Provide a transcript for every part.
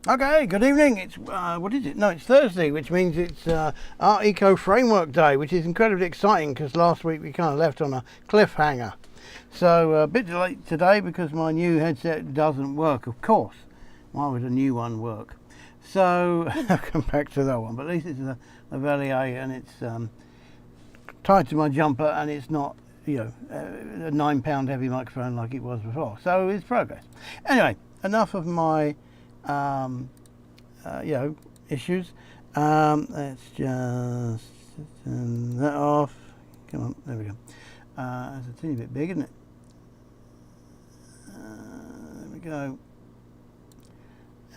Okay, good evening. It's what is it? No, it's Thursday, which means it's our Eco Framework Day, which is incredibly exciting because last week we kind of left on a cliffhanger. So a bit late today because my new headset doesn't work. Of course, why would a new one work? So I'll come back to that one. But at least it's a Lavalier and it's tied to my jumper, and it's not a £9 heavy microphone like it was before. So it's progress. Anyway, enough of my issues. Let's just turn that off. Come on, there we go. It's a teeny bit big, isn't it? There we go.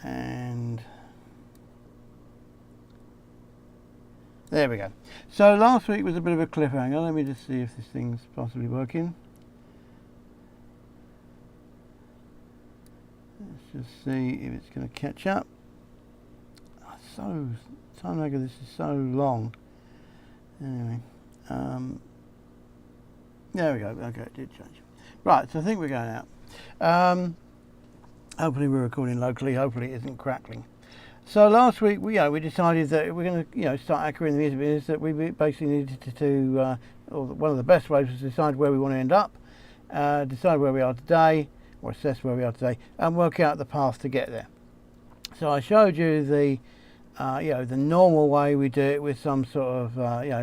And there we go. So last week was a bit of a cliffhanger. Let me just see if this thing's possibly working. Let's just see if it's going to catch up. Time ago, this is so long. Anyway, there we go. Okay, it did change. Right, so I think we're going out. Hopefully we're recording locally. Hopefully it isn't crackling. So last week we decided that we're going to start accurating the music business. That we basically needed to or one of the best ways was to decide where we want to end up, decide where we are today, or assess where we are today, and work out the path to get there. So I showed you the the normal way we do it with some sort of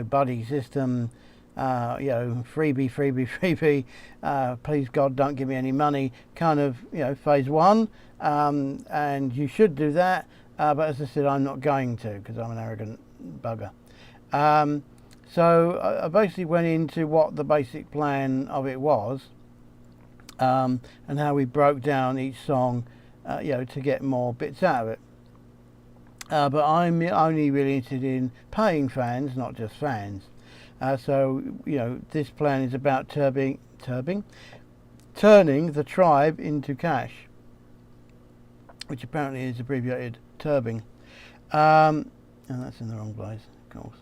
buddy system, freebie, please God don't give me any money, kind of phase one, and you should do that, but as I said, I'm not going to because I'm an arrogant bugger. So I basically went into what the basic plan of it was, and how we broke down each song to get more bits out of it. But I'm only really interested in paying fans, not just fans. So this plan is about turning the tribe into cash, which apparently is abbreviated turbing. And that's in the wrong place, of course.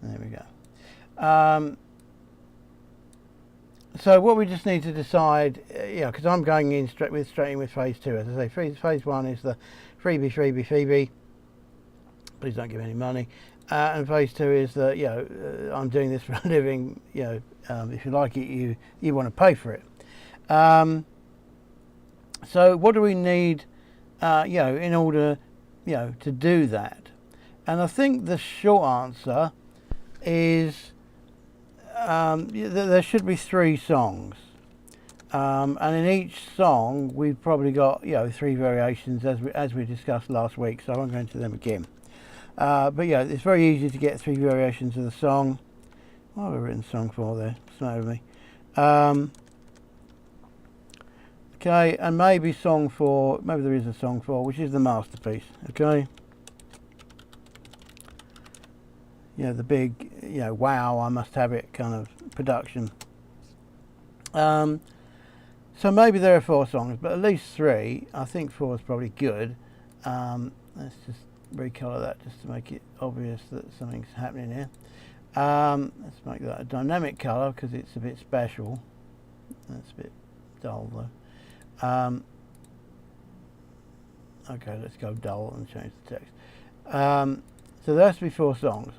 There we go. So what we just need to decide, because I'm going in straight in with phase two. As I say, phase one is the freebie. Please don't give me any money. And phase two is that I'm doing this for a living. If you like it, you want to pay for it. So what do we need, in order, to do that? And I think the short answer is there should be 3 songs. And in each song we've probably got 3 variations as we discussed last week, so I won't go into them again. But it's very easy to get 3 variations of the song. What have I written song for there? It's not over me. Okay, and maybe there is a song 4, which is the masterpiece. Okay. The big, wow, I must have it kind of production. So maybe there are 4 songs, but at least 3. I think 4 is probably good. Let's just recolour that just to make it obvious that something's happening here. Let's make that a dynamic colour because it's a bit special. That's a bit dull though. Okay, let's go dull and change the text. So there has to be 4 songs.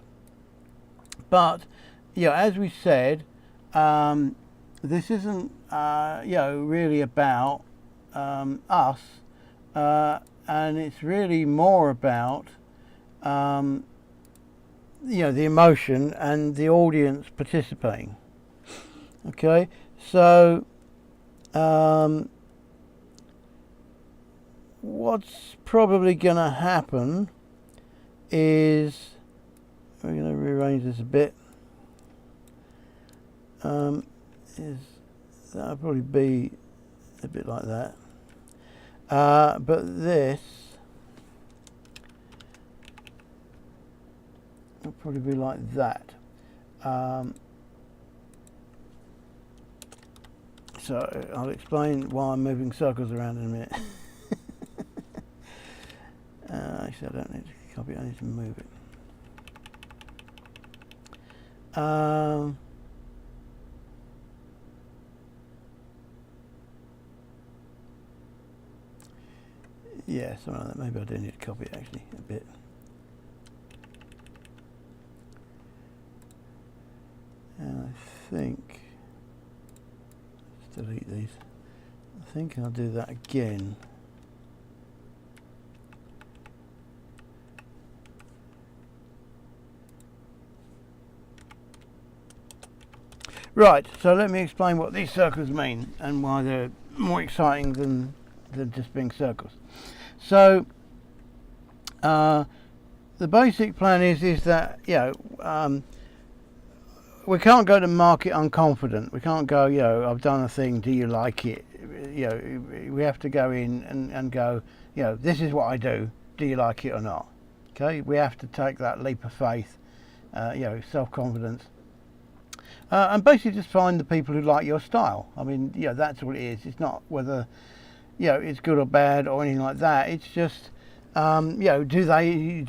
But as we said, this isn't really about us, and it's really more about the emotion and the audience participating. Okay, so what's probably going to happen is we're going to rearrange this a bit. That'll probably be a bit like that. But this will probably be like that. So I'll explain why I'm moving circles around in a minute. Actually, I don't need to copy it, I need to move it. Yeah, something like that. Maybe I do need to copy it actually a bit. And I think, let's delete these. I think I'll do that again. Right, so let me explain what these circles mean and why they're more exciting than just being circles. So the basic plan is that, you know, we can't go to market unconfident. We can't go, you know, I've done a thing, do you like it? You know, we have to go in and go, you know, this is what I do you like it or not? Okay, we have to take that leap of faith, you know, self-confidence. And basically just find the people who like your style. I mean, you know, that's all it is. It's not whether, you know, it's good or bad or anything like that. It's just, you know, do they in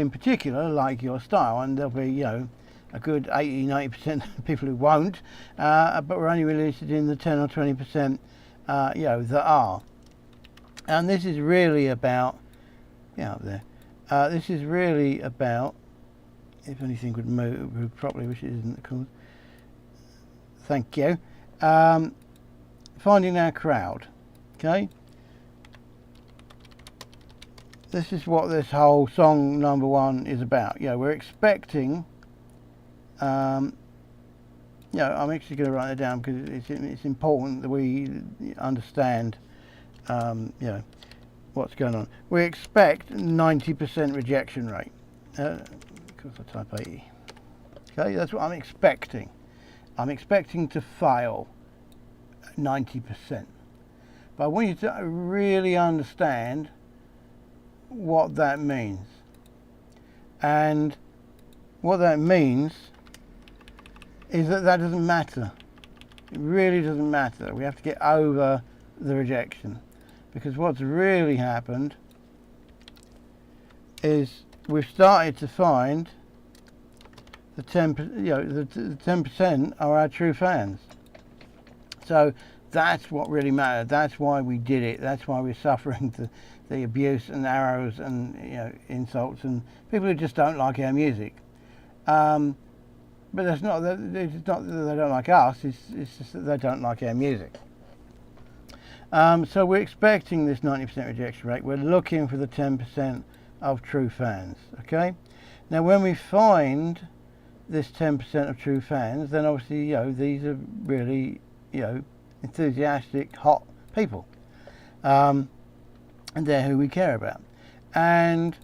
particular like your style? And there'll be, you know, a good 80-90% of people who won't, but we're only really interested in the 10 or 20%, you know, that are. And this is really about, yeah, up there. This is really about, if anything would move properly, which it isn't, of course. Thank you. Finding our crowd. Okay. This is what this whole song number 1 is about. You know, we're expecting. You know, I'm actually going to write it down because it's important that we understand. You know, what's going on. We expect 90% rejection rate. Because I type 80. Okay, that's what I'm expecting. I'm expecting to fail 90%. But I want you to really understand what that means. And what that means is that doesn't matter. It really doesn't matter. We have to get over the rejection. Because what's really happened is we've started to find the 10%, you know, the 10% are our true fans. So that's what really mattered. That's why we did it. That's why we're suffering the abuse and arrows and, you know, insults and people who just don't like our music. But it's not that they don't like us. It's just that they don't like our music. So we're expecting this 90% rejection rate. We're looking for the 10% of true fans. Okay. Now, when we find this 10% of true fans, then obviously, you know, these are really, you know, enthusiastic, hot people, and they're who we care about, and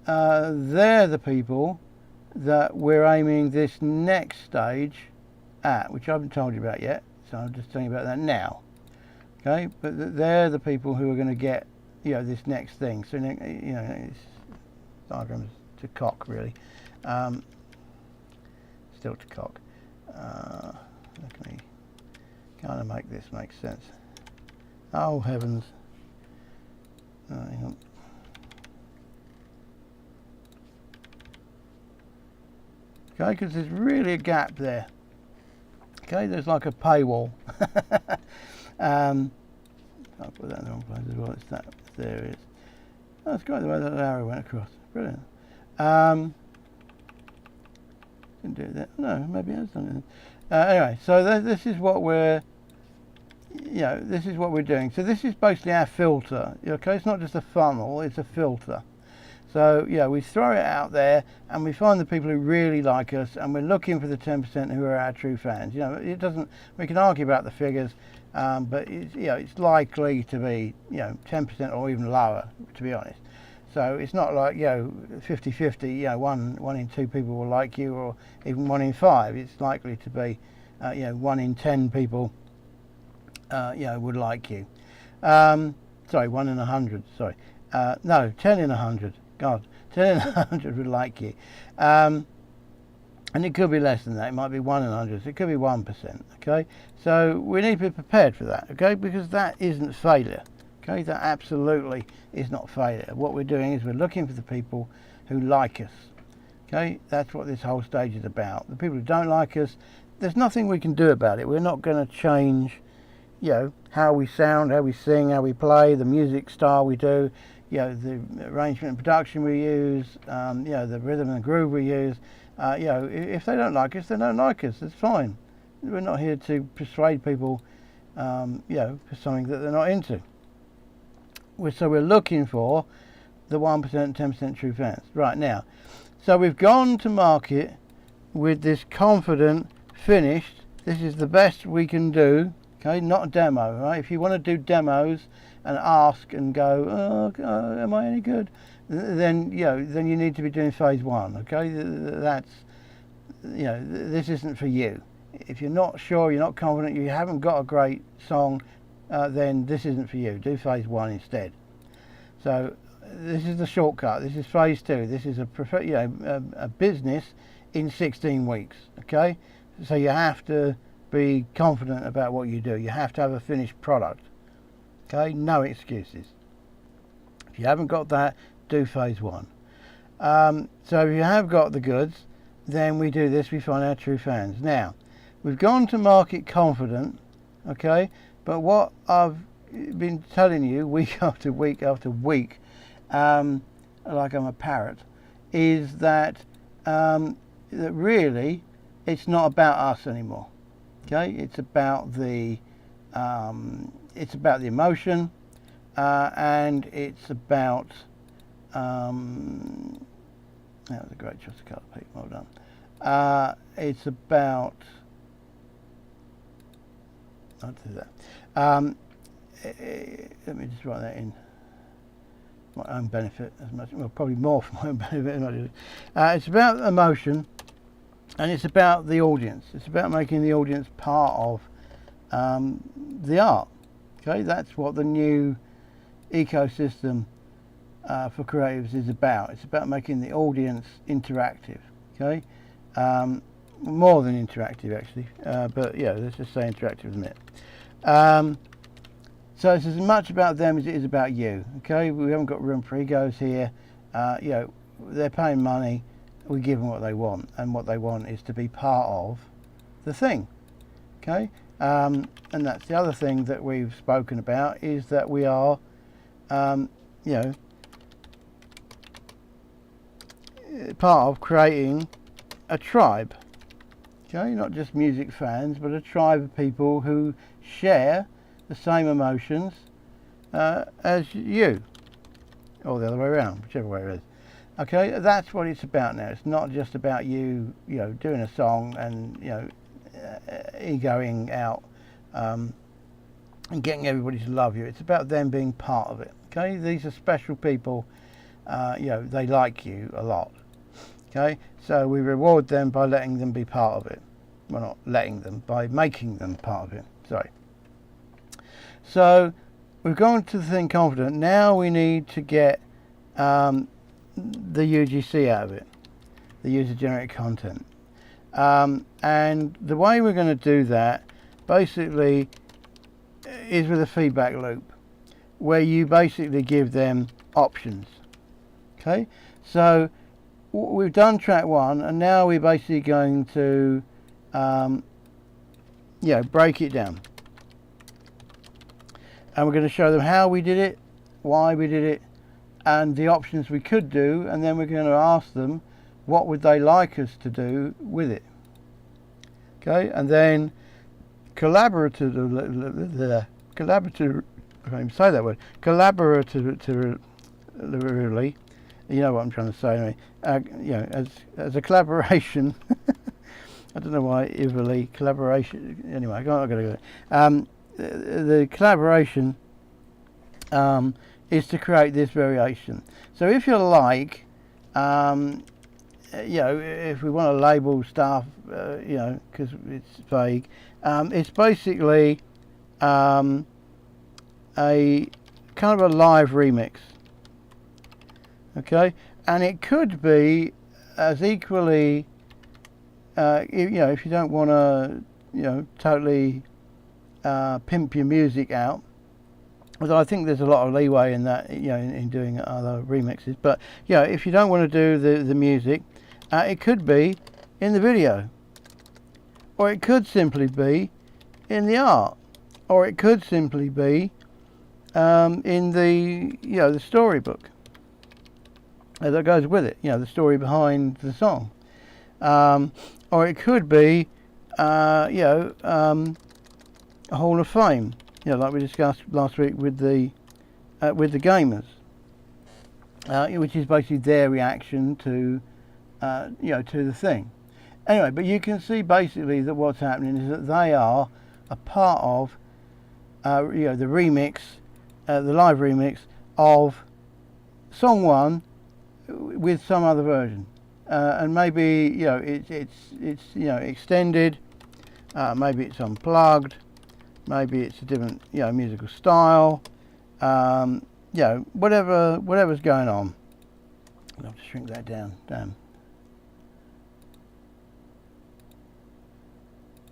they're the people that we're aiming this next stage at, which I haven't told you about yet, so I'm just telling you about that now. Okay, but they're the people who are going to get, you know, this next thing. So, you know, it's diagrams to cock, really. Still to cock. Let me kind of make this make sense. Oh, heavens. Hang on. Okay, because there's really a gap there. Okay, there's like a paywall. I'll put that in the wrong place as well. It's that. There it is. Oh, that's great the way that arrow went across. Brilliant. Didn't do that. No, maybe it has done it. Anyway, so this is what we're, you know, this is what we're doing. So this is basically our filter. Okay, it's not just a funnel; it's a filter. So yeah, we throw it out there, and we find the people who really like us, and we're looking for the 10% who are our true fans. You know, it doesn't. We can argue about the figures, but it's, you know, it's likely to be, you know, 10% or even lower, to be honest. So it's not like, you know, 50-50. You know, one in 2 people will like you, or even 1 in 5. It's likely to be, you know, 1 in 10 people, you know, would like you. Sorry, 1 in 100. Sorry, no, 10 in 100. God, 10 in 100 would like you. And it could be less than that. It might be 1 in 100. It could be 1%. Okay, so we need to be prepared for that. Okay, because that isn't failure. Okay, that absolutely is not failure. What we're doing is we're looking for the people who like us. Okay, that's what this whole stage is about. The people who don't like us, there's nothing we can do about it. We're not going to change, you know, how we sound, how we sing, how we play, the music style we do, you know, the arrangement and production we use, you know, the rhythm and groove we use. You know, if they don't like us, they don't like us. It's fine. We're not here to persuade people, you know, for something that they're not into. So we're looking for the 1%, 10% true fans. Right now, so we've gone to market with this confident, finished, this is the best we can do, okay, not a demo, right? If you want to do demos and ask and go, oh, am I any good? Then, you know, then you need to be doing phase 1, okay? That's, you know, this isn't for you. If you're not sure, you're not confident, you haven't got a great song, then this isn't for you. Do phase 1 instead. So this is the shortcut. This is phase 2. This is a business in 16 weeks. Okay, so you have to be confident about what you do. You have to have a finished product. Okay, no excuses. If you haven't got that, do phase 1. So if you have got the goods, then we do this. We find our true fans. Now, we've gone to market confident. Okay, but what I've been telling you week after week after week, like I'm a parrot, is that that really it's not about us anymore. Okay, it's about the emotion, and it's about that was a great choice of colour, Pete. Well done. It's about I'll do that. Let me just write that in. My own benefit as much, well, probably more for my own benefit. It's about emotion, and it's about the audience. It's about making the audience part of the art. Okay, that's what the new ecosystem for creatives is about. It's about making the audience interactive. Okay, more than interactive actually, but yeah, let's just say interactive in a minute. So it's as much about them as it is about you. Okay, we haven't got room for egos here. You know, they're paying money. We give them what they want, and what they want is to be part of the thing. Okay, and that's the other thing that we've spoken about, is that we are, you know, part of creating a tribe. Okay, not just music fans, but a tribe of people who share the same emotions as you, or the other way around, whichever way it is. Okay, that's what it's about now. It's not just about you, you know, doing a song and, you know, egoing out and getting everybody to love you. It's about them being part of it. Okay, these are special people. You know, they like you a lot. Okay, so we reward them by letting them be part of it. Well, not letting them, by making them part of it. Sorry. So we've gone to the thing confident. Now we need to get the UGC out of it, the user generated content. And the way we're going to do that basically is with a feedback loop, where you basically give them options. Okay, so we've done track 1, and now we're basically going to you know, break it down. And we're going to show them how we did it, why we did it, and the options we could do, and then we're going to ask them what would they like us to do with it. Okay, and then collaboratively, I can't even say that word, collaboratively, you know what I'm trying to say anyway, you know, as a collaboration, I don't know why, collaboration, anyway, I'm not going to go there. The collaboration is to create this variation. So if you like, you know, if we want to label stuff, you know, because it's vague, it's basically a kind of a live remix. Okay, and it could be as equally, you know, if you don't want to, you know, totally pimp your music out, although I think there's a lot of leeway in that, you know, in doing other remixes. But you know, if you don't want to do the music, it could be in the video, or it could simply be in the art. or it could simply be in the the storybook that goes with it, the story behind the song, or it could be a Hall of Fame, like we discussed last week with the gamers, which is basically their reaction to to the thing. Anyway, but you can see basically that what's happening is that they are a part of the remix, the live remix of song 1 with some other version, and maybe it's extended, maybe it's unplugged, maybe it's a different musical style, whatever's going on. I'll have to shrink that down. Damn.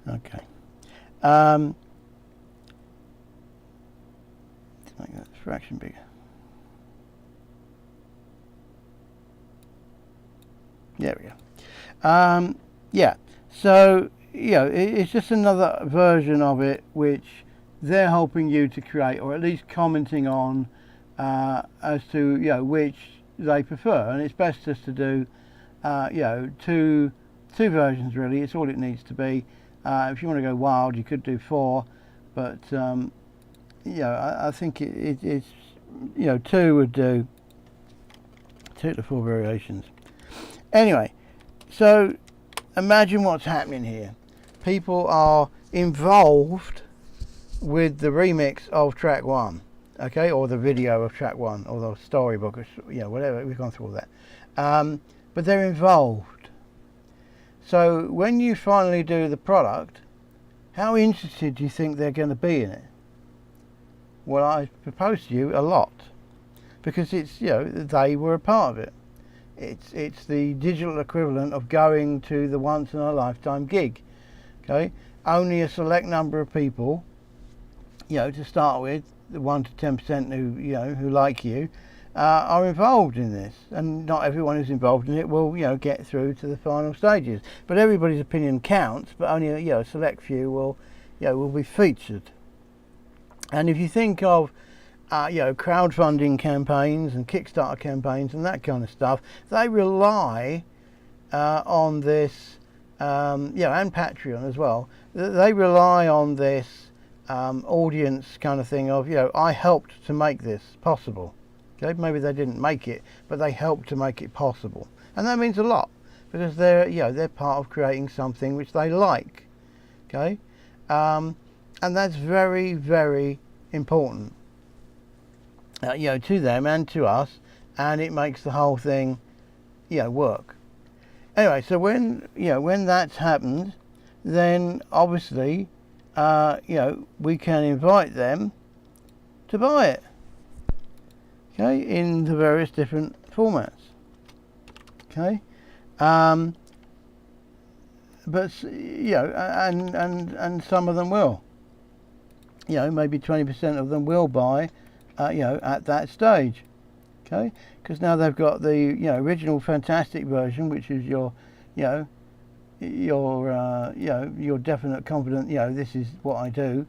Okay. Let's make that fraction bigger. There we go. Yeah. So it's just another version of it which they're helping you to create, or at least commenting on as to which they prefer, and it's best just to do two versions really. It's all it needs to be. If you want to go wild, you could do 4, but I think it's 2 would do 2 to 4 variations. Anyway, so imagine what's happening here. People are involved with the remix of track 1, okay, or the video of track 1, or the storybook, or whatever. We've gone through all that, but they're involved. So when you finally do the product, how interested do you think they're going to be in it? Well, I propose to you a lot, because it's they were a part of it. It's the digital equivalent of going to the once in a lifetime gig. Okay, only a select number of people, to start with, the 1 to 10% who like you, are involved in this, and not everyone who's involved in it will get through to the final stages. But everybody's opinion counts, but only a select few will be featured. And if you think of crowdfunding campaigns and Kickstarter campaigns and that kind of stuff, they rely on this, and Patreon as well. They rely on this audience kind of thing of I helped to make this possible. Okay, maybe they didn't make it, but they helped to make it possible, and that means a lot, because they're part of creating something which they like. Okay, and that's very, very important. To them and to us, and it makes the whole thing work. Anyway, so when that's happened, then obviously we can invite them to buy it, okay, in the various different formats. Okay, but and some of them will, maybe 20% of them will buy at that stage, okay, because now they've got the original fantastic version, which is your definite confident, this is what I do,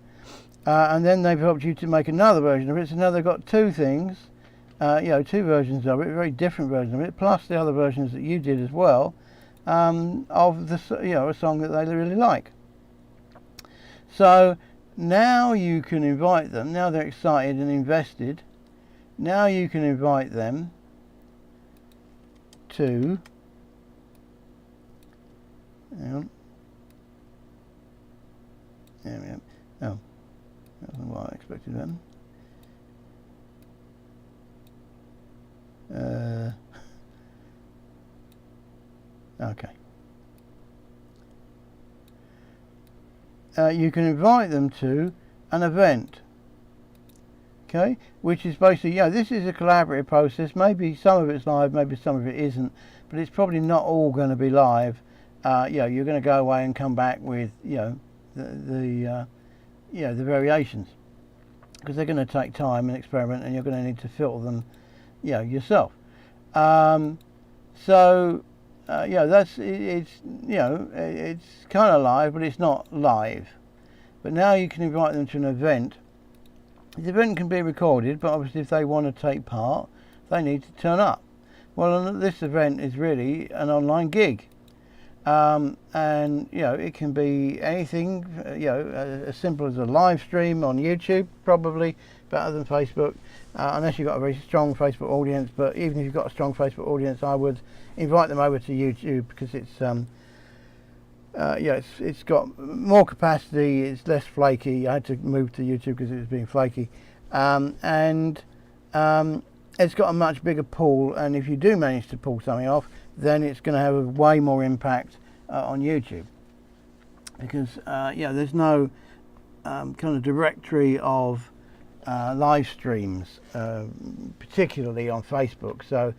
and then they've helped you to make another version of it. So now they've got 2 things, 2 versions of it, very different versions of it, plus the other versions that you did as well, of the a song that they really like. So now you can invite them. Now they're excited and invested. Now you can invite them to there we go. Oh, that wasn't what I expected them. Okay. You can invite them to an event, okay, which is basically, this is a collaborative process. Maybe some of it's live, maybe some of it isn't, but it's probably not all going to be live. You're going to go away and come back with, the variations, because they're going to take time and experiment, and you're going to need to filter them, yourself. That's it's kind of live, but it's not live. But now you can invite them to an event. The event can be recorded, but obviously if they want to take part, they need to turn up. Well, this event is really an online gig. And it can be anything, as simple as a live stream on YouTube, probably better than Facebook, unless you've got a very strong Facebook audience. But even if you've got a strong Facebook audience, I would invite them over to YouTube, because it's got more capacity, it's less flaky. I had to move to YouTube because it was being flaky, and it's got a much bigger pool, and if you do manage to pull something off, then it's going to have a way more impact on YouTube, because there's no kind of directory of live streams, particularly on Facebook. So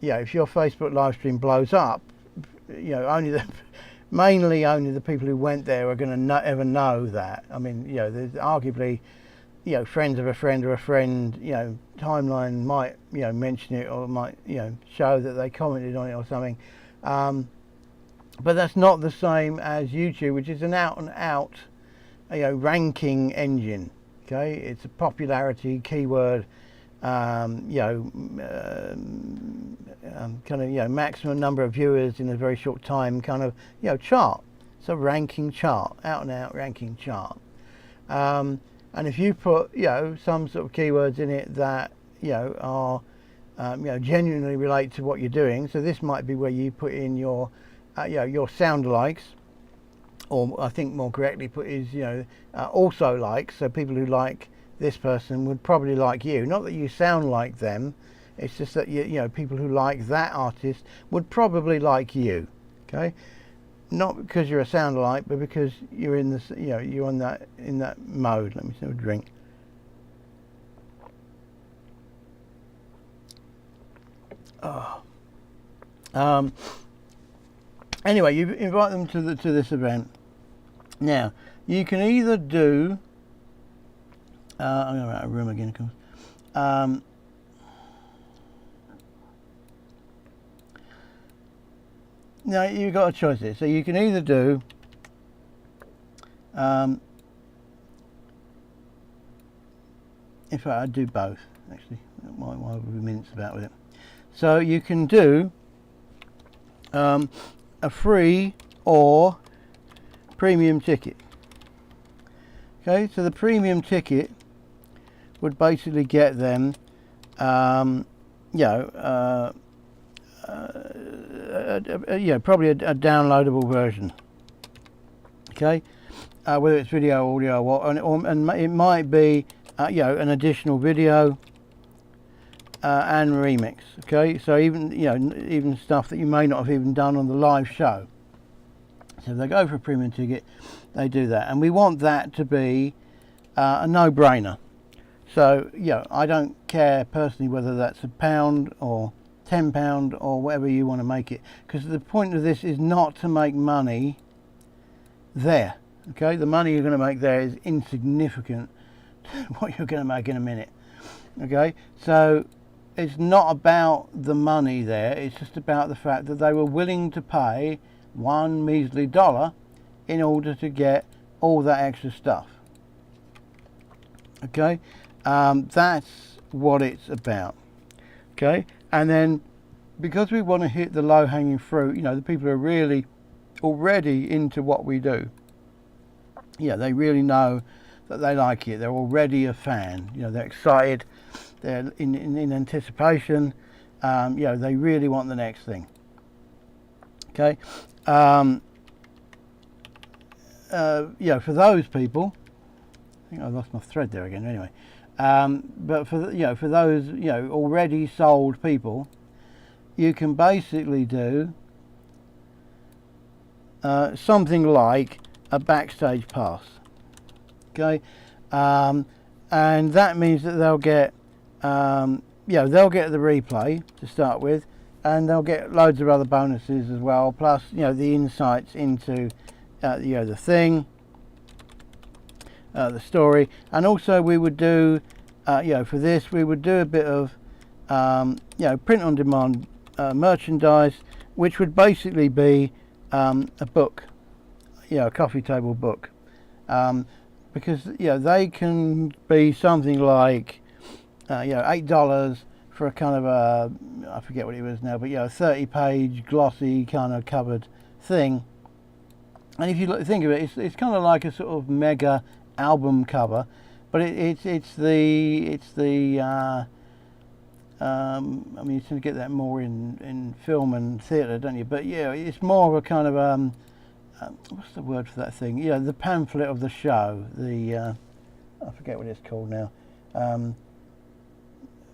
if your Facebook live stream blows up, mainly only the people who went there are going to ever know that. I mean, there's arguably, friends of a friend or a friend, timeline might, mention it, or might, show that they commented on it or something. But that's not the same as YouTube, which is an out and out, ranking engine. Okay, it's a popularity keyword, maximum number of viewers in a very short time kind of, chart. It's a ranking chart, out and out ranking chart. And if you put, some sort of keywords in it that, are, genuinely relate to what you're doing. So this might be where you put in your sound likes, or I think more correctly put is, also likes. So people who like this person would probably like you. Not that you sound like them. It's just that people who like that artist would probably like you. Okay, not because you're a sound alike, but because you're in this, you're in that mode. Let me have a drink. Anyway, you invite them to this event. Now you can either do. I'm going to out of room again, of course. Now you've got a choice here. So you can either do in fact, I'd do both, actually. Why would we mince about with it? So you can do a free or premium ticket. Okay, so the premium ticket would basically get them, probably a downloadable version. Okay, whether it's video, audio, or what, and it might be, an additional video and remix. Okay, so even stuff that you may not have even done on the live show. So if they go for a premium ticket, they do that, and we want that to be a no-brainer. So I don't care personally whether that's £1 or £10 or whatever you want to make it, because the point of this is not to make money there. Okay, the money you're going to make there is insignificant to what you're going to make in a minute. Okay, so it's not about the money there, it's just about the fact that they were willing to pay $1 measly in order to get all that extra stuff. Okay, that's what it's about. Okay, and then because we want to hit the low-hanging fruit, the people who are really already into what we do, they really know that they like it, they're already a fan, they're excited, they're in anticipation, they really want the next thing. Okay, for those people, I think I lost my thread there again. Anyway, but for those already sold people, you can basically do something like a backstage pass. Okay, and that means that they'll get they'll get the replay to start with, and they'll get loads of other bonuses as well, plus the insights into the thing, the story. And also we would do for this we would do a bit of print on demand merchandise, which would basically be a book, a coffee table book, because they can be something like $8 for a kind of a, I forget what it was now, but 30-page glossy kind of covered thing. And if you think of it, it's kind of like a sort of mega album cover, but it's the I mean, you tend to get that more in film and theatre, don't you? But it's more of a kind of what's the word for that thing? The pamphlet of the show. The I forget what it's called now.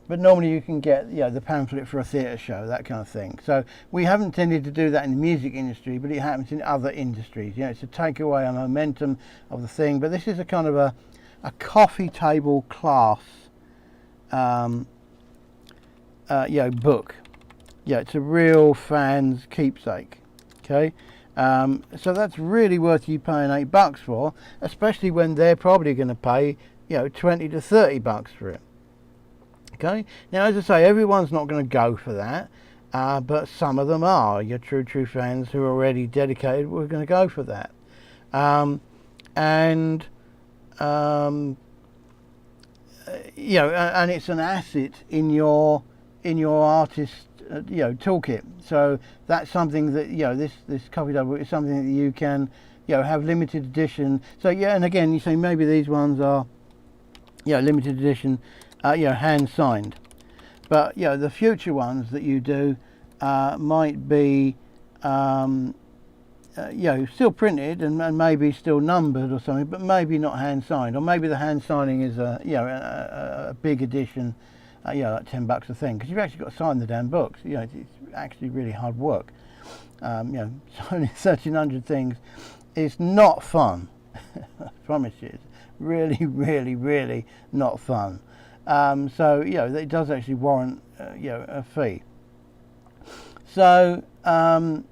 But normally you can get the pamphlet for a theatre show, that kind of thing. So we haven't tended to do that in the music industry, but it happens in other industries. It's to take away a momentum of the thing. But this is a kind of a coffee table class book. It's a real fan's keepsake. Okay, so that's really worth you paying $8 for, especially when they're probably going to pay $20 to $30 for it. Okay, now as I say, everyone's not going to go for that, but some of them are. Your true fans who are already dedicated, we're going to go for that, and it's an asset in your artist toolkit. So that's something that this coffee table is something that you can have limited edition. So and again, you say maybe these ones are limited edition. Hand signed, but the future ones that you do might be still printed and maybe still numbered or something, but maybe not hand signed, or maybe the hand signing is a big edition, like $10 a thing, because you've actually got to sign the damn books. It's actually really hard work. Signing 1,300 things is not fun. I promise you, it's really, really, really not fun. So it does actually warrant a fee. So and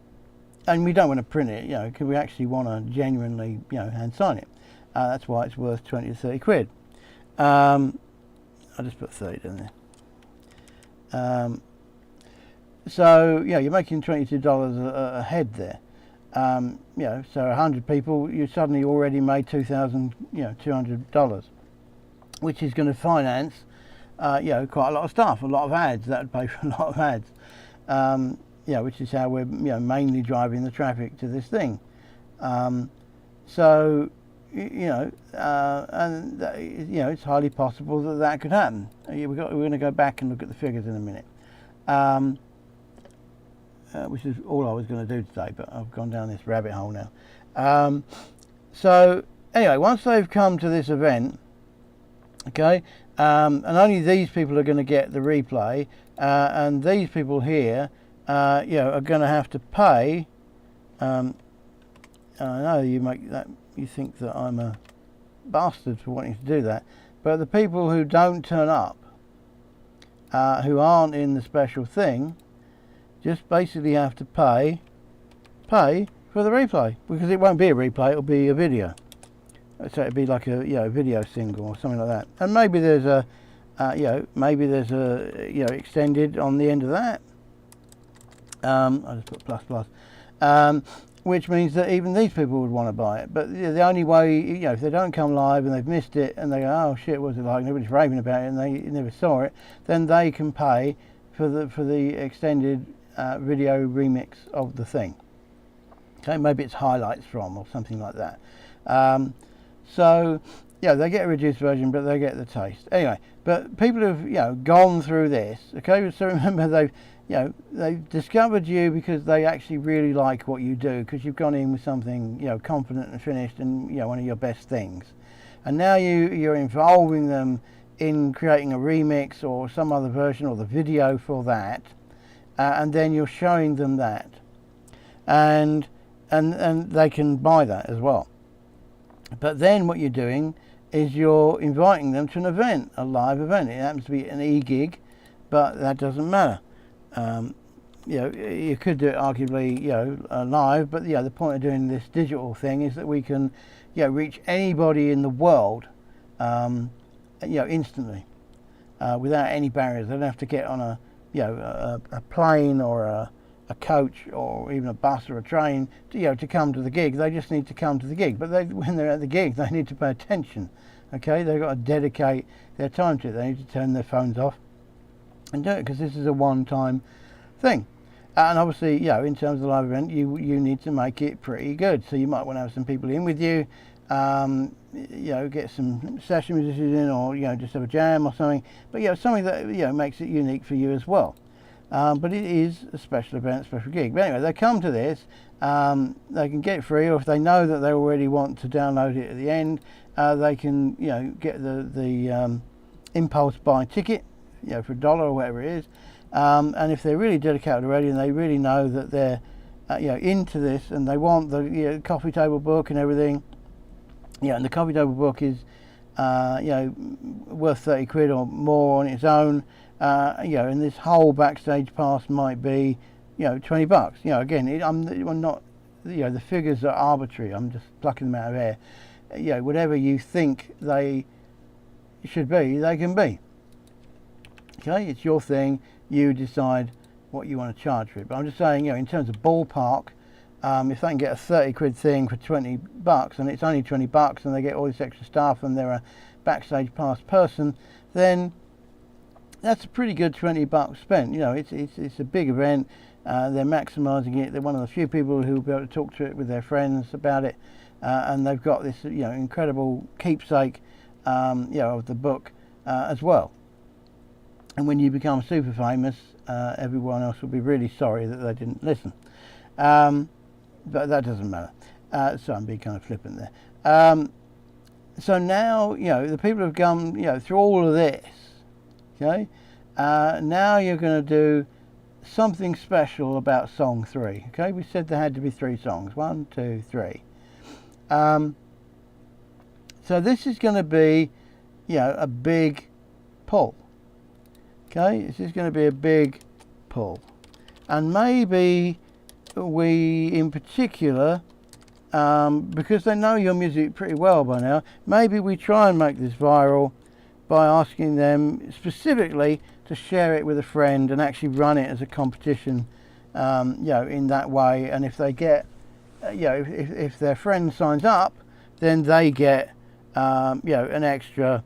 we don't want to print it, because we actually want to genuinely hand sign it. That's why it's worth 20 to 30 quid. I'll just put 30 down there. So you're making $22 a head there. So 100 people, you suddenly already made $2,200, which is going to finance quite a lot of stuff, a lot of ads. That would pay for a lot of ads, which is how we're mainly driving the traffic to this thing. So it's highly possible that could happen. We're going to go back and look at the figures in a minute, which is all I was going to do today, but I've gone down this rabbit hole now. So anyway, once they've come to this event, okay, and only these people are going to get the replay, and these people here are going to have to pay. I know you think that I'm a bastard for wanting to do that, but the people who don't turn up, who aren't in the special thing, just basically have to pay for the replay, because it won't be a replay, it'll be a video. So it'd be like a video single or something like that, and maybe there's a extended on the end of that. I'll just put ++, which means that even these people would want to buy it. But the only way, if they don't come live and they've missed it and they go, oh shit, what's it like? Nobody's raving about it and they never saw it, then they can pay for the extended video remix of the thing. Okay, maybe it's highlights from or something like that. So they get a reduced version, but they get the taste anyway. But people have gone through this. Okay, so remember they've discovered you because they actually really like what you do, because you've gone in with something confident and finished and one of your best things, and now you're involving them in creating a remix or some other version or the video for that, and then you're showing them that, and they can buy that as well. But then what you're doing is you're inviting them to an event, a live event. It happens to be an e-gig, but that doesn't matter. You could do it arguably, live, but the point of doing this digital thing is that we can, reach anybody in the world, instantly, without any barriers. They don't have to get on a plane or a coach or even a bus or a train to, to come to the gig. They just need to come to the gig. But when they're at the gig, they need to pay attention. Okay, they've got to dedicate their time to it. They need to turn their phones off and do it, because this is a one-time thing. And obviously, in terms of the live event, you need to make it pretty good. So you might want to have some people in with you, get some session musicians in, or just have a jam or something. But something that makes it unique for you as well. But it is a special event, special gig. But anyway, they come to this, they can get it free, or if they know that they already want to download it at the end, they can get the impulse buy ticket, for $1 or whatever it is. And if they're really dedicated already and they really know that they're into this, and they want the coffee table book and everything, and the coffee table book is worth 30 quid or more on its own, and this whole backstage pass might be $20. Again, I'm not, the figures are arbitrary. I'm just plucking them out of air. Whatever you think they should be, they can be. Okay, it's your thing. You decide what you want to charge for it. But I'm just saying, in terms of ballpark, if they can get a 30 quid thing for $20, and it's only $20, and they get all this extra stuff, and they're a backstage pass person, then that's a pretty good $20 spent. It's a big event. They're maximising it. They're one of the few people who will be able to talk to it with their friends about it, and they've got this incredible keepsake of the book as well. And when you become super famous, everyone else will be really sorry that they didn't listen. But that doesn't matter. So I'm being kind of flippant there. So now, the people have gone, through all of this. Okay. Now you're going to do something special about song 3. Okay. We said there had to be 3 songs. 1, 2, 3. So this is going to be, a big pull. Okay, this is going to be a big pull, and maybe we, in particular, because they know your music pretty well by now, maybe we try and make this viral by asking them specifically to share it with a friend and actually run it as a competition, in that way. And if they get, if their friend signs up, then they get, an extra.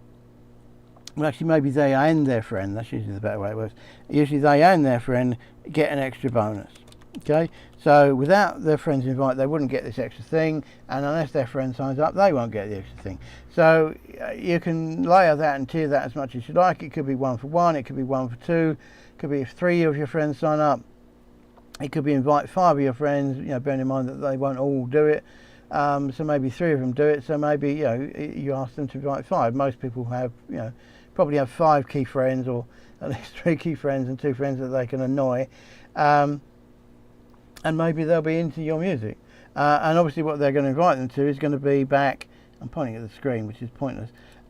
Well, actually, maybe they and their friend, that's usually the better way it works. Usually they and their friend get an extra bonus. Okay, so without their friend's invite, they wouldn't get this extra thing, and unless their friend signs up, they won't get the extra thing. So you can layer that and tier that as much as you like. It could be 1 for 1, it could be 1 for 2, it could be if 3 of your friends sign up. It could be invite 5 of your friends, bearing in mind that they won't all do it. So maybe 3 of them do it, so maybe you ask them to invite 5. Most people have, probably have 5 key friends, or at least 3 key friends and 2 friends that they can annoy, and maybe they'll be into your music. And obviously what they're going to invite them to is going to be back, I'm pointing at the screen, which is pointless,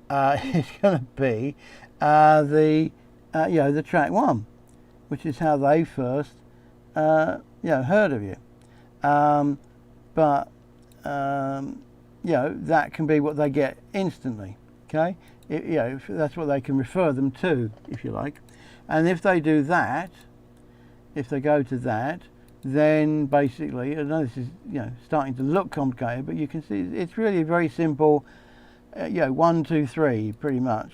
it's going to be the track 1, which is how they first heard of you. But that can be what they get instantly. Okay, if that's what they can refer them to, if you like. And if they do that, if they go to that, then basically, I know this is starting to look complicated, but you can see it's really very simple. 1, 2, 3, pretty much.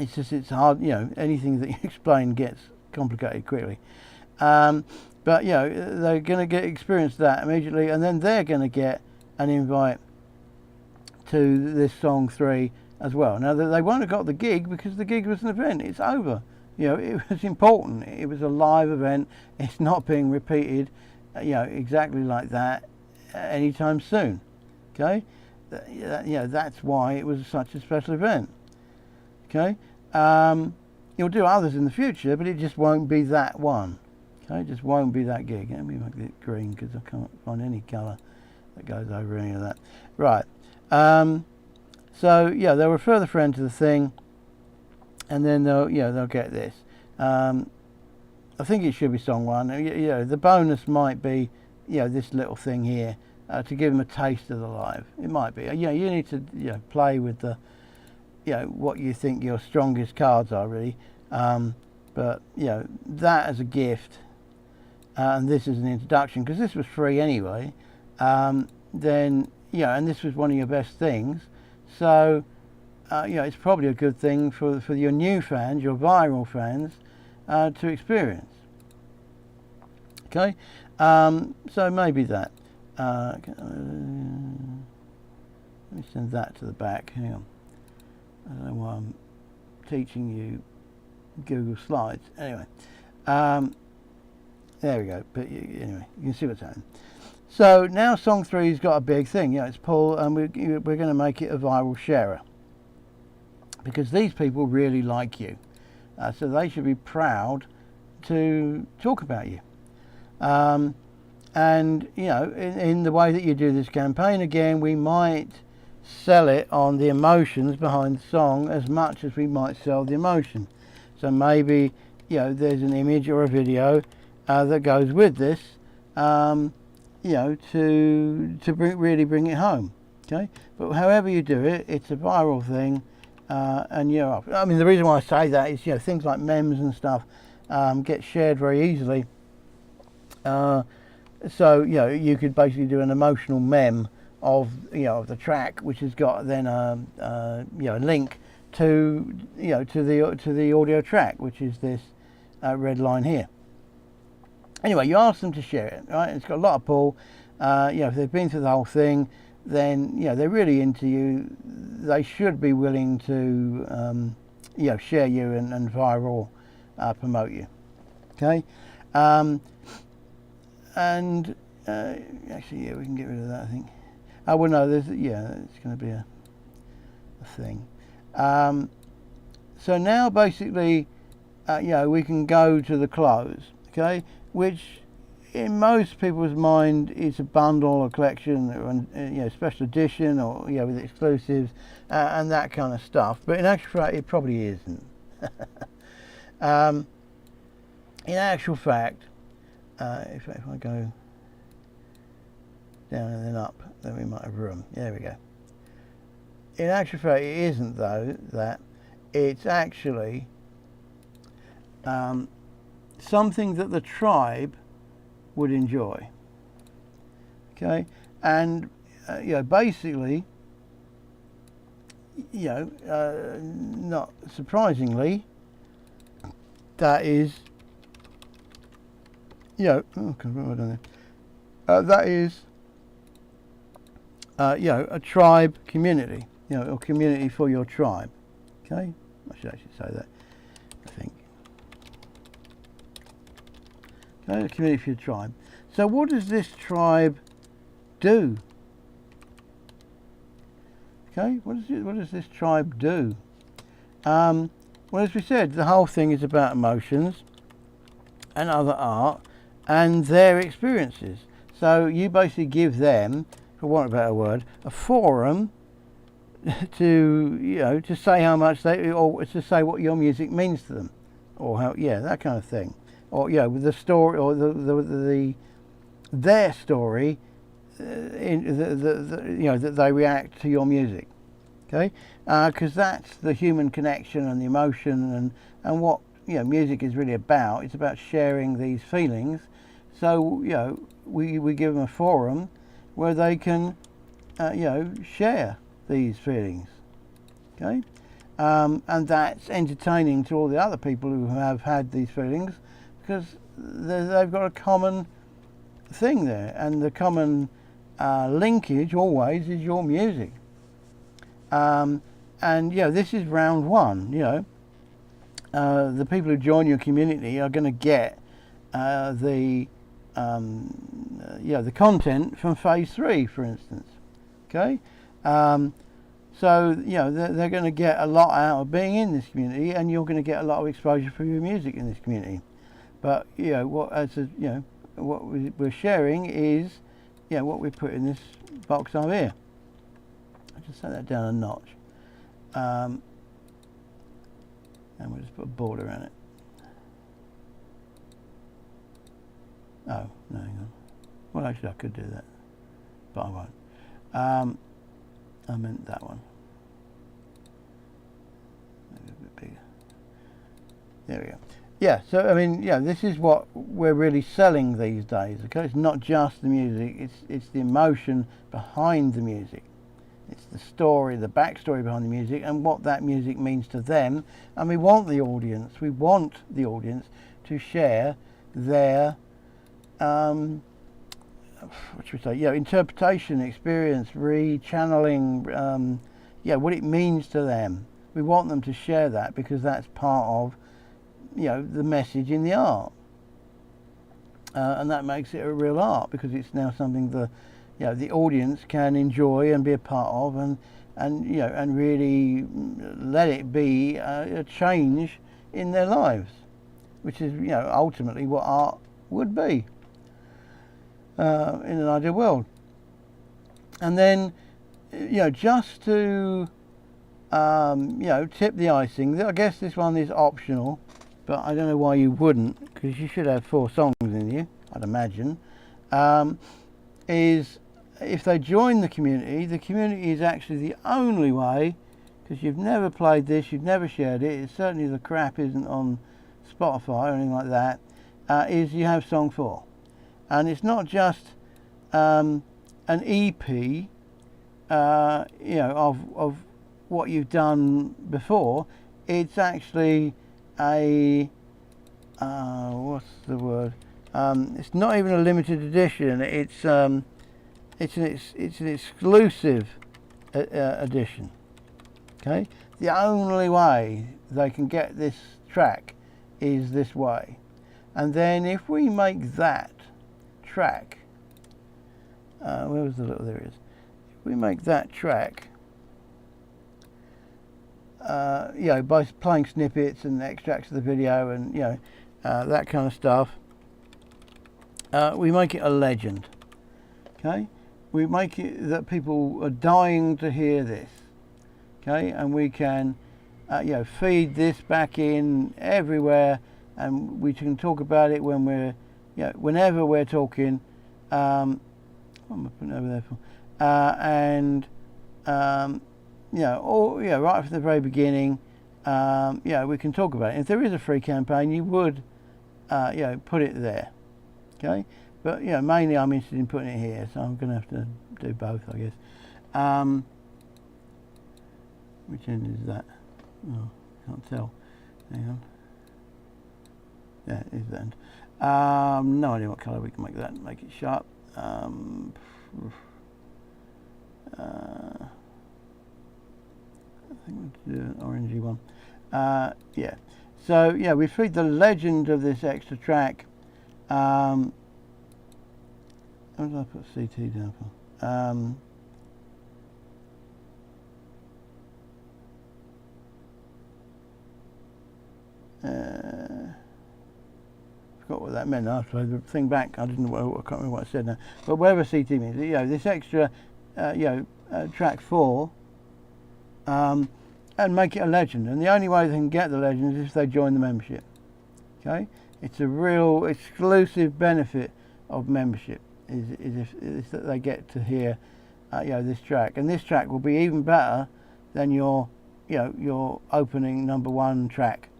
It's just, it's hard. Anything that you explain gets complicated quickly. But they're going to experience that immediately, and then they're going to get an invite to this song 3 as well. Now they won't have got the gig because the gig was an event. It's over. It was important. It was a live event. It's not being repeated, exactly like that anytime soon. Okay, that's why it was such a special event. Okay, you'll do others in the future, but it just won't be that one. Okay, it just won't be that gig. Let me make it green because I can't find any colour that goes over any of that. Right. So they'll refer the friend to the thing, and then they'll get this. I think it should be song 1. The bonus might be this little thing here to give them a taste of the live. It might be. You need to play with the what you think your strongest cards are really. But that as a gift and this is an introduction, because this was free anyway, then, and this was one of your best things. So, it's probably a good thing for your new fans, your viral fans, to experience. Okay, so maybe that. Let me send that to the back. Hang on. I don't know why I'm teaching you Google Slides. Anyway, there we go. But anyway, you can see what's happening. So now song 3's got a big thing. It's pull, and we're going to make it a viral sharer, because these people really like you, so they should be proud to talk about you. And in the way that you do this campaign, again, we might sell it on the emotions behind the song as much as we might sell the emotion. So maybe there's an image or a video that goes with this, to really bring it home. Okay, but however you do it, it's a viral thing, and you're off. I mean, the reason why I say that is things like memes and stuff get shared very easily. So you could basically do an emotional meme of the track, which has got then a link to to the audio track, which is this red line here. Anyway, you ask them to share it, right? It's got a lot of pull. If they've been through the whole thing, then they're really into you. They should be willing to share you and viral promote you. Okay. And actually, we can get rid of that, I think. Oh, well, no, it's going to be a thing. So now, basically, we can go to the close, okay, which in most people's mind is a bundle or collection, or special edition, or with exclusives and that kind of stuff. But in actual fact, it probably isn't. In actual fact, if I go down and then up, then we might have room. There we go. In actual fact, it isn't, though, that it's actually something that the tribe would enjoy. Okay, and basically, not surprisingly, that is. That is, a tribe community, or community for your tribe. Okay, I should actually say that, I think. Okay, a community for your tribe. So what does this tribe do? Okay, what does this tribe do? Well, as we said, the whole thing is about emotions and other art and their experiences. So you basically give them, for want of a better word, a forum to to say how much they, or to say what your music means to them, or how that kind of thing, or with the story, or their story, that they react to your music. Okay, because that's the human connection and the emotion and what music is really about. It's about sharing these feelings. So we give them a forum where they can share these feelings. Okay, and that's entertaining to all the other people who have had these feelings, because they've got a common thing there, and the common linkage always is your music. And this is round one. The people who join your community are going to get the content from phase 3, for instance. Okay, so they're going to get a lot out of being in this community, and you're going to get a lot of exposure for your music in this community. But what we're sharing is what we put in this box over here. I'll just set that down a notch, and we'll just put a border around it. Oh, no, hang on. Well, actually, I could do that, but I won't. I meant that one. Maybe a bit bigger. There we go. yeah, so I mean, yeah, this is what we're really selling these days. Okay, it's not just the music; it's the emotion behind the music. It's the story, the backstory behind the music, and what that music means to them. And we want the audience. We want the audience to share their what should we say? Yeah, interpretation, experience, re-channeling. Yeah, what it means to them. We want them to share that because that's part of, the message in the art, and that makes it a real art because it's now something the audience can enjoy and be a part of, and really let it be a change in their lives, which is ultimately what art would be in an ideal world. And then just to tip the icing, I guess this one is optional, but I don't know why you wouldn't, because you should have 4 songs in you, I'd imagine. Is if they join the community is actually the only way, because you've never played this, you've never shared it, certainly the crap isn't on Spotify or anything like that, is you have song 4. And it's not just an EP, of what you've done before. It's actually a what's the word? It's not even a limited edition. It's an exclusive edition. Okay, the only way they can get this track is this way. And then if we make that track, where was the little, there it is. If we make that track, by playing snippets and extracts of the video and that kind of stuff, we make it a legend. Okay, we make it that people are dying to hear this. Okay, and we can feed this back in everywhere, and we can talk about it when we're whenever we're talking. What am I putting over there for? Right from the very beginning, we can talk about it. If there is a free campaign, you would, put it there, okay? But mainly I'm interested in putting it here, so I'm going to have to do both, I guess. Which end is that? Oh, can't tell. Hang on. Yeah, it is the end. No idea what colour we can make that. Make it sharp. I think we'll do an orangey one. Yeah. So we feed the legend of this extra track. What did I put CT down for? Forgot what that meant after the thing back. I didn't know. I can't remember what I said now. But whatever CT means, this extra, track 4, and make it a legend. And the only way they can get the legend is if they join the membership. Okay, it's a real exclusive benefit of membership. Is that they get to hear, this track, and this track will be even better than your opening number 1 track.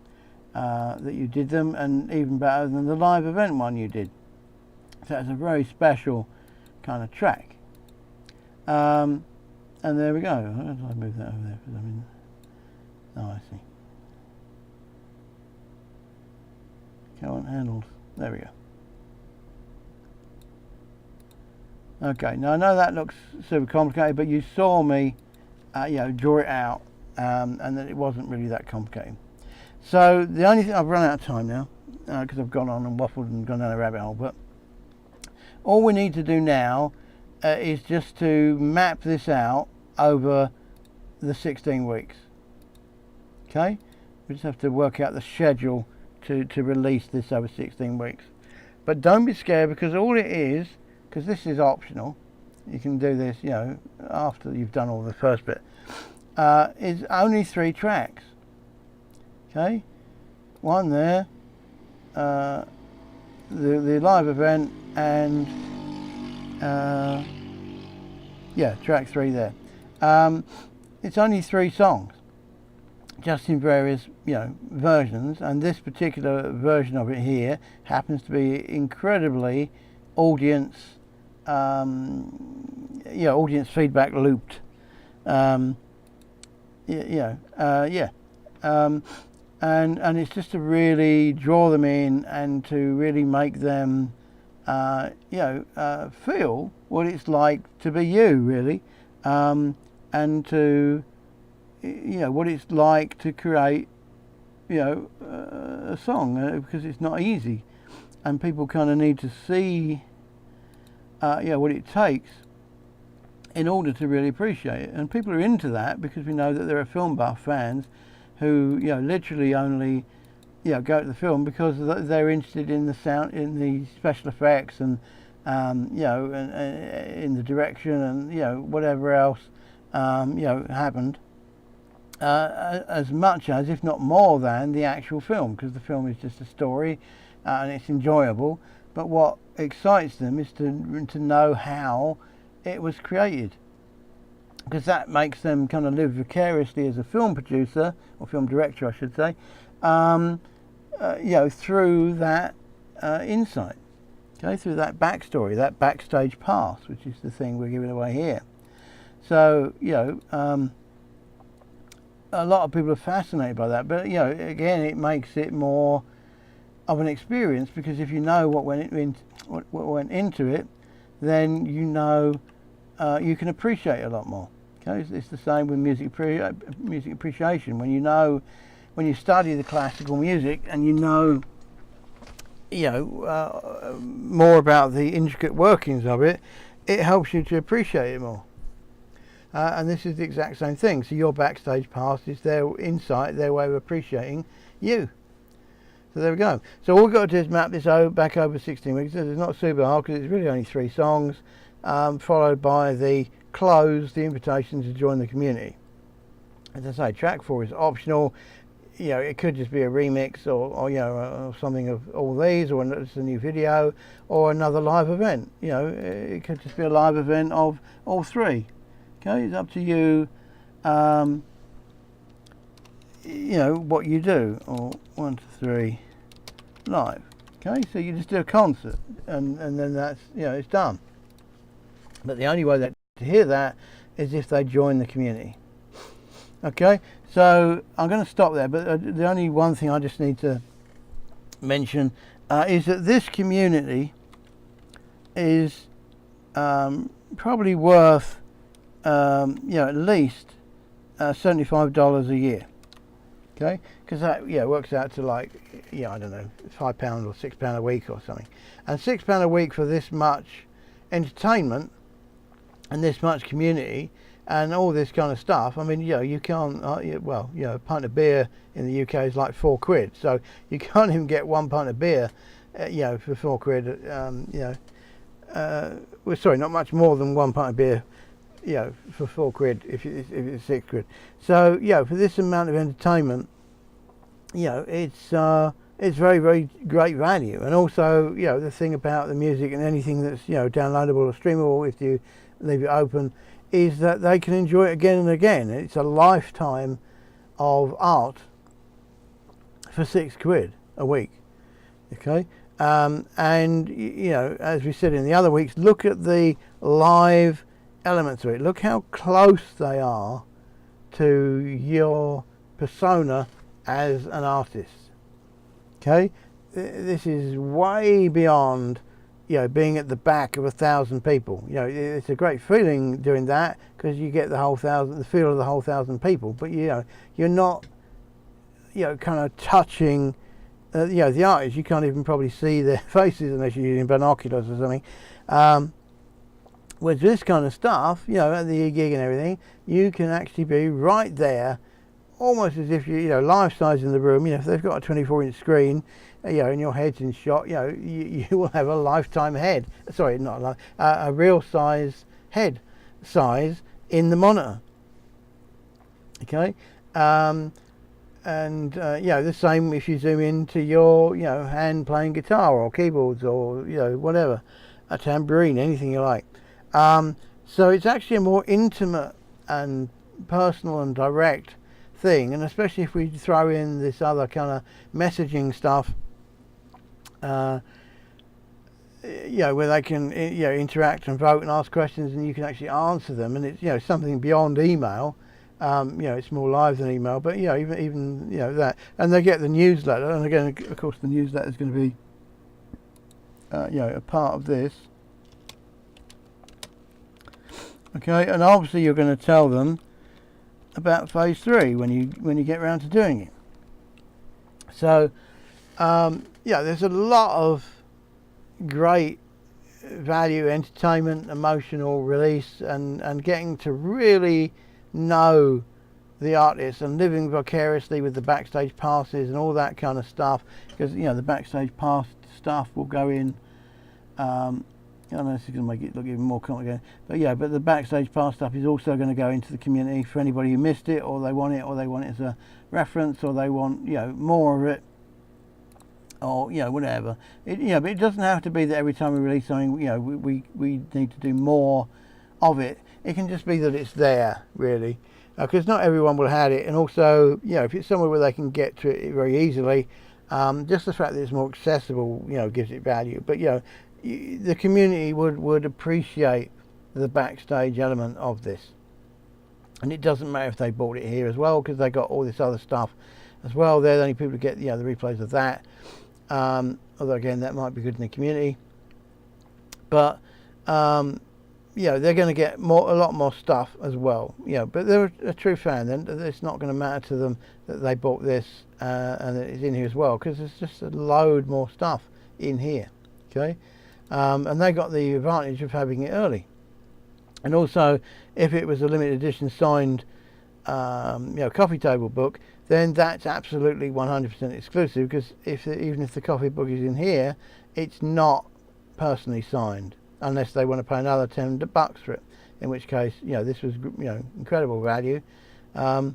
That you did them, and even better than the live event one you did. So it's a very special kind of track. And there we go. How did I move that over there? I see. Come on, handles. There we go. Okay, now I know that looks super complicated, but you saw me, draw it out, and that it wasn't really that complicated. So the only thing, I've run out of time now, because I've gone on and waffled and gone down a rabbit hole, but all we need to do now is just to map this out over the 16 weeks. Okay? We just have to work out the schedule to release this over 16 weeks. But don't be scared, because all it is, because this is optional, you can do this, after you've done all the first bit, is only 3 tracks. Okay, 1 there, the live event, and track 3 there. It's only 3 songs. just in various versions, and this particular version of it here happens to be incredibly audience audience feedback looped. And it's just to really draw them in and to really make them feel what it's like to be you, really, and to what it's like to create a song, because it's not easy, and people kind of need to see what it takes in order to really appreciate it. And people are into that because we know that there are film buff fans who literally only go to the film because they're interested in the sound, in the special effects, and and in the direction, and whatever else happened, as much as, if not more than, the actual film, because the film is just a story and it's enjoyable. But what excites them is to know how it was created, because that makes them kind of live vicariously as a film producer, or film director I should say, through that insight, through that backstory, that backstage pass, which is the thing we're giving away here. So a lot of people are fascinated by that, but again, it makes it more of an experience, because if you know what went into it, then you can appreciate it a lot more. It's the same with music appreciation. When you study the classical music and more about the intricate workings of it, it helps you to appreciate it more. And this is the exact same thing. So your backstage pass is their insight, their way of appreciating you. So there we go. So all we've got to do is map this back over 16 weeks. It's not super hard because it's really only 3 songs, followed by the close, the invitation to join the community. As I say, track 4 is optional. It could just be a remix or something of all these, or it's a new video or another live event. It could just be a live event of all 3. Okay, it's up to you. What you do, or 1, 2, 3 live. Okay, so you just do a concert, and then that's it's done. But the only way to hear that is if they join the community. Okay, so I'm going to stop there, but the only one thing I just need to mention is that this community is probably worth at least $75 a year. Okay, because that works out to like I don't know, £5 or £6 a week or something, and £6 a week for this much entertainment and this much community and all this kind of stuff. I mean, you can't. A pint of beer in the UK is like £4, so you can't even get 1 pint of beer, for £4. Sorry, not much more than 1 pint of beer, for £4 if it's £6. So for this amount of entertainment, it's very, very great value. And also the thing about the music and anything that's downloadable or streamable, if you leave it open, is that they can enjoy it again and again. It's a lifetime of art for £6 a week. Okay, and as we said in the other weeks, look at the live elements of it. Look how close they are to your persona as an artist. Okay, this is way beyond being at the back of 1,000 people. It's a great feeling doing that, because you get the feel of the whole 1,000 people, but you're not kind of touching the artists. You can't even probably see their faces unless you're using binoculars or something. With this kind of stuff, at the gig and everything, you can actually be right there, almost as if you life size in the room. If they've got a 24-inch screen, and your head's in shot, you will have a lifetime head. Sorry, not a real size head size in the monitor. Okay, the same if you zoom into your hand playing guitar or keyboards or whatever, a tambourine, anything you like. So it's actually a more intimate and personal and direct thing, and especially if we throw in this other kind of messaging stuff, where they can interact and vote and ask questions, and you can actually answer them, and it's something beyond email. It's more live than email, but even that, and they get the newsletter, and again, of course, the newsletter is going to be a part of this. Okay, and obviously you're going to tell them about phase 3 when you get around to doing it. So there's a lot of great value, entertainment, emotional release, and getting to really know the artists and living vicariously with the backstage passes and all that kind of stuff, because the backstage pass stuff will go in. I know this is going to make it look even more complicated, but the backstage pass stuff is also going to go into the community for anybody who missed it, or they want it as a reference, or they want more of it, or whatever. But it doesn't have to be that every time we release something we need to do more of it. It can just be that it's there, really, because not everyone will have it, and also if it's somewhere where they can get to it very easily, just the fact that it's more accessible gives it value. But the community would appreciate the backstage element of this, and it doesn't matter if they bought it here as well, because they got all this other stuff as well. They're the only people who get the replays of that, although again that might be good in the community, but they're going to get a lot more stuff as well. But they're a true fan, then it's not going to matter to them that they bought this and that it's in here as well, because there's just a load more stuff in here. Okay. And they got the advantage of having it early, and also if it was a limited edition signed coffee table book, then that's absolutely 100% exclusive, because even if the coffee book is in here, it's not personally signed unless they want to pay another $10 for it, in which case this was incredible value. But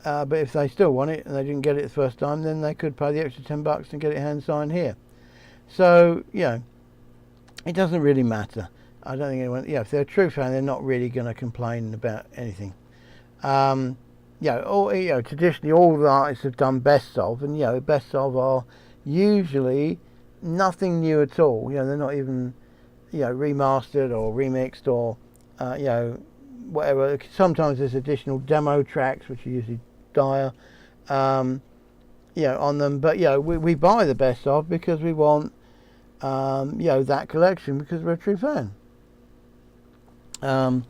if they still want it and they didn't get it the first time, then they could pay the extra $10 and get it hand signed here. So it doesn't really matter. I don't think anyone, if they're a true fan, they're not really going to complain about anything. Traditionally all the artists have done best of, and best of are usually nothing new at all. They're not even remastered or remixed or whatever. Sometimes there's additional demo tracks which are usually dire on them, but we buy the best of because we want that collection, because we're a true fan. And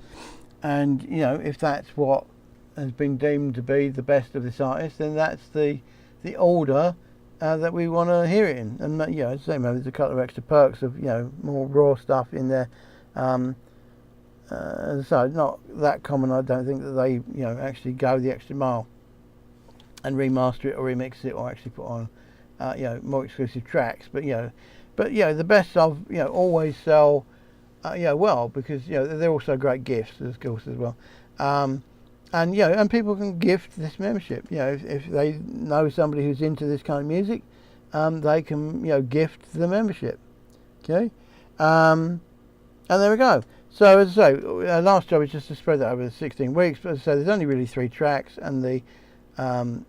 if that's what has been deemed to be the best of this artist, then that's the order that we want to hear it in. And as I say, maybe there's a couple of extra perks of more raw stuff in there. So not that common, I don't think, that they actually go the extra mile and remaster it or remix it or actually put on more exclusive tracks. But the best of always sell well, because they're also great gifts, of course, as well. And people can gift this membership. If they know somebody who's into this kind of music, they can gift the membership. Okay, and there we go. So as I say, our last job is just to spread that over the 16 weeks. But as I say, there's only really 3 tracks, and the and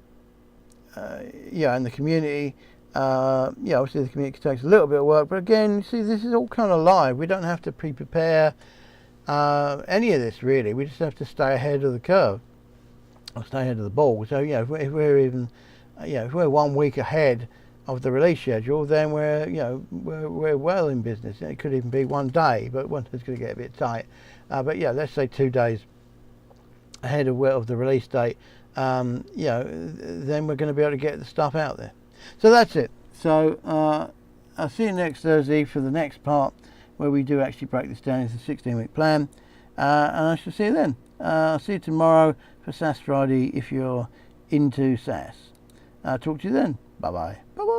the community. Obviously the community takes a little bit of work, but again, you see, this is all kind of live. We don't have to prepare any of this, really. We just have to stay ahead of the curve, or stay ahead of the ball. So if we're even if we're 1 week ahead of the release schedule, then we're well in business. It could even be 1 day, but one day's going to get a bit tight. But let's say 2 days ahead of the release date. Then we're going to be able to get the stuff out there. So that's it. So I'll see you next Thursday for the next part, where we do actually break this down into a 16-week plan. And I shall see you then. I'll see you tomorrow for SAS Friday if you're into SAS. Talk to you then. Bye-bye. Bye-bye.